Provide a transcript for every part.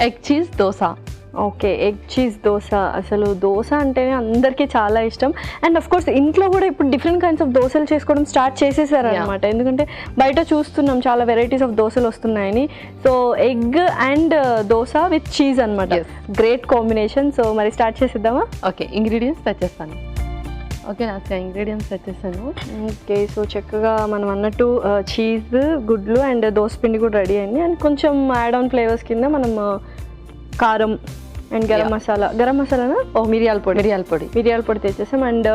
Egg cheese dosa. Okay, egg cheese dosa. అసలు దోశ అంటేనే అందరికీ చాలా ఇష్టం. అండ్ అఫ్ కోర్స్ ఇంట్లో కూడా ఇప్పుడు డిఫరెంట్ కైండ్స్ ఆఫ్ దోశలు చేసుకోవడం స్టార్ట్ చేసేసారు అనమాట. ఎందుకంటే బయట చూస్తున్నాం చాలా వెరైటీస్ ఆఫ్ దోశలు వస్తున్నాయని. So egg and dosa with cheese అనమాట, గ్రేట్ కాంబినేషన్. సో మరి స్టార్ట్ చేసేద్దామా? ఓకే, ఇంగ్రీడియంట్స్ తెచ్చేస్తాను. ఓకే, నాకు ఇంగ్రీడియంట్స్ తెచ్చేస్తాను. ఓకే, సో చక్కగా మనం అన్నట్టు చీజ్, గుడ్లు అండ్ దోశ పిండి కూడా రెడీ అయింది. అండ్ కొంచెం యాడ్ ఆన్ ఫ్లేవర్స్ కింద మనం కారం అండ్ గరం మసాలానా మిరియాల పొడి తెచ్చేసాం. అండ్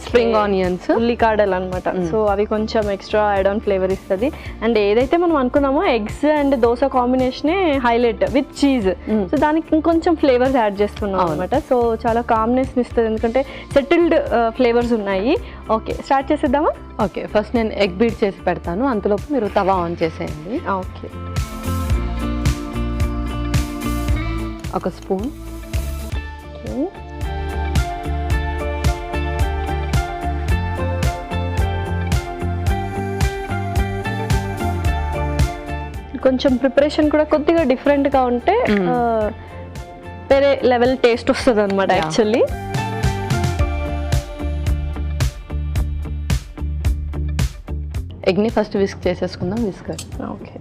స్ప్రింగ్ ఆనియన్స్, ఉల్లికాడలు అనమాట. సో అవి కొంచెం ఎక్స్ట్రా యాడ్ ఆన్ ఫ్లేవర్ ఇస్తుంది. అండ్ ఏదైతే మనం అనుకున్నామో ఎగ్స్ అండ్ దోశ కాంబినేషనే హైలైట్ విత్ చీజ్. సో దానికి ఇంకొంచెం ఫ్లేవర్స్ యాడ్ చేస్తున్నాం అనమాట. సో చాలా కామ్నెస్ ఇస్తుంది ఎందుకంటే సెటిల్డ్ ఫ్లేవర్స్ ఉన్నాయి. ఓకే, స్టార్ట్ చేసేద్దామా? ఓకే, ఫస్ట్ నేను ఎగ్ బీట్ చేసి పెడతాను, అంతలోపు మీరు తవా ఆన్ చేసేయండి. ఓకే, ఒక స్పూన్, కొంచెం ప్రిపరేషన్ కూడా కొద్దిగా డిఫరెంట్గా ఉంటే వేరే లెవెల్ టేస్ట్ వస్తుంది అనమాట యాక్చువల్లీ. ఎగ్ని ఫస్ట్ విస్క్ చేసేసుకుందాం. విస్కర్. ఓకే,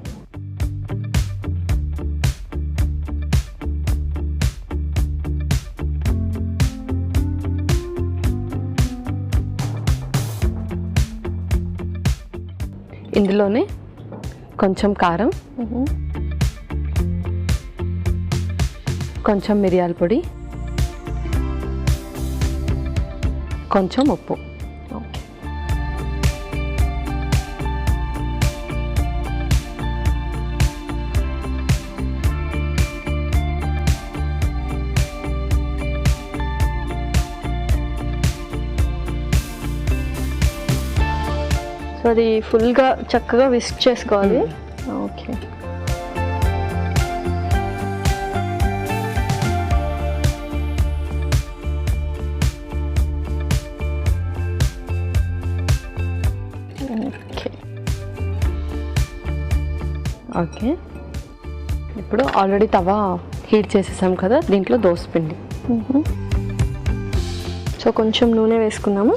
ఇందులోనే కొంచెం కారం, కొంచెం మిరియాల పొడి, కొంచెం ఉప్పు. ఓకే, సో అది ఫుల్గా చక్కగా విస్క్ చేసుకోవాలి. ఓకే, ఓకే, ఇప్పుడు ఆల్రెడీ తవా హీట్ చేసేసాం కదా, దీంట్లో దోశ పిండి. సో కొంచెం నూనె వేసుకున్నాము.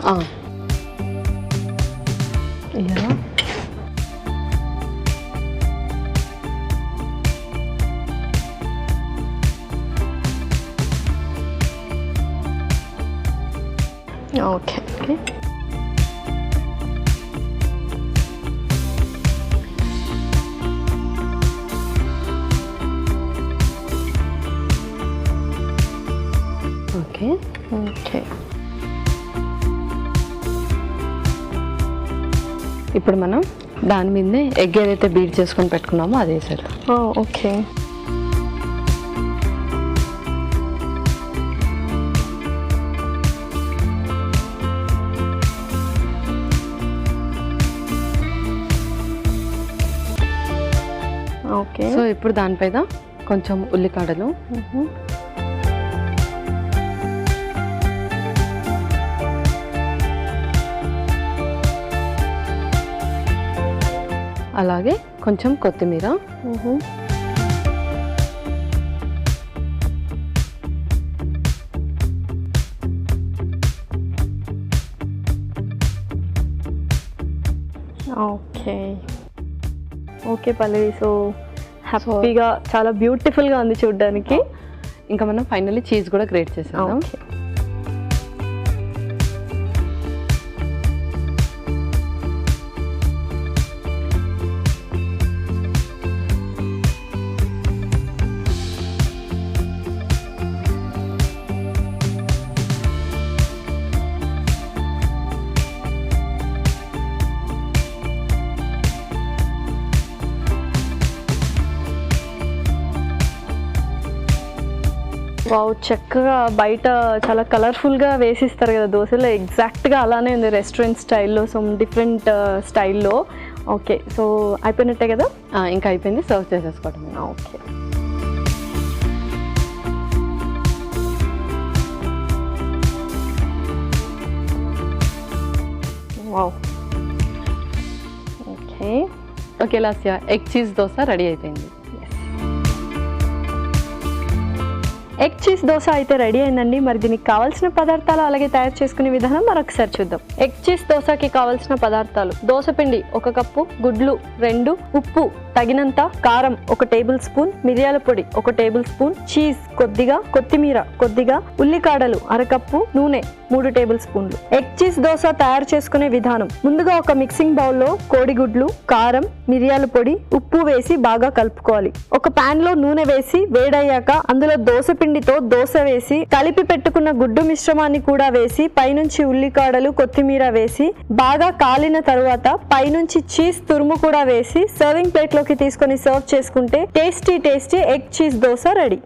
Okay, okay, okay, okay. ఇప్పుడు మనం దాని మీదే ఎగ్ ఏదైతే బీట్ చేసుకొని పెట్టుకున్నామో అది వేసారు. Okay, okay. సో ఇప్పుడు దానిపైన కొంచెం ఉల్లికాడలు, అలాగే కొంచెం కొత్తిమీర, ఓకే, ఓకే పల్లవి. సో హ్యాపీగా చాలా బ్యూటిఫుల్గా ఉంది చూడ్డానికి. ఇంకా మనం ఫైనల్లీ చీజ్ కూడా గ్రేట్ చేసాం. ఓకే, వావ్, చక్కగా బయట చాలా కలర్ఫుల్గా వేసిస్తారు కదా దోశలో, ఎగ్జాక్ట్గా అలానే ఉంది రెస్టారెంట్ స్టైల్లో, సమ్ డిఫరెంట్ స్టైల్లో. ఓకే, సో అయిపోయినట్టే కదా? ఇంకా అయిపోయింది, సర్వ్ చేసేసుకోవడం. Okay, wow. Okay, okay Lasya, egg cheese dosa ready అయిపోయింది. ఎగ్ చీజ్ దోశ అయితే రెడీ అయిందండి. మరి దీనికి కావాల్సిన పదార్థాలు అలాగే తయారు చేసుకునే విధానం మరొకసారి చూద్దాం. ఎగ్ చీజ్ దోశకి కావాల్సిన పదార్థాలు: దోస పిండి 1 కప్పు, గుడ్లు 2, ఉప్పు తగినంత, కారం 1 టేబుల్ స్పూన్, మిరియాల పొడి 1 టేబుల్ స్పూన్, చీజ్ కొద్దిగా, కొత్తిమీర కొద్దిగా, ఉల్లికాడలు 1/2 కప్పు, నూనె 3 టేబుల్ స్పూన్లు. ఎగ్ చీజ్ దోశ తయారు చేసుకునే విధానం: ముందుగా ఒక మిక్సింగ్ బౌల్లో కోడిగుడ్లు, కారం, మిరియాల పొడి, ఉప్పు వేసి బాగా కలుపుకోవాలి. ఒక పాన్ లో నూనె వేసి వేడయ్యాక అందులో దోస పిండితో దోశ వేసి కలిపి పెట్టుకున్న గుడ్డు మిశ్రమాన్ని కూడా వేసి పైనుంచి ఉల్లికాడలు, కొత్తిమీర వేసి బాగా కాలిన తరువాత పైనుంచి చీజ్ తురుము కూడా వేసి సర్వింగ్ ప్లేట్ లోకి తీసుకొని సర్వ్ చేసుకుంటే tasty egg cheese dosa ready.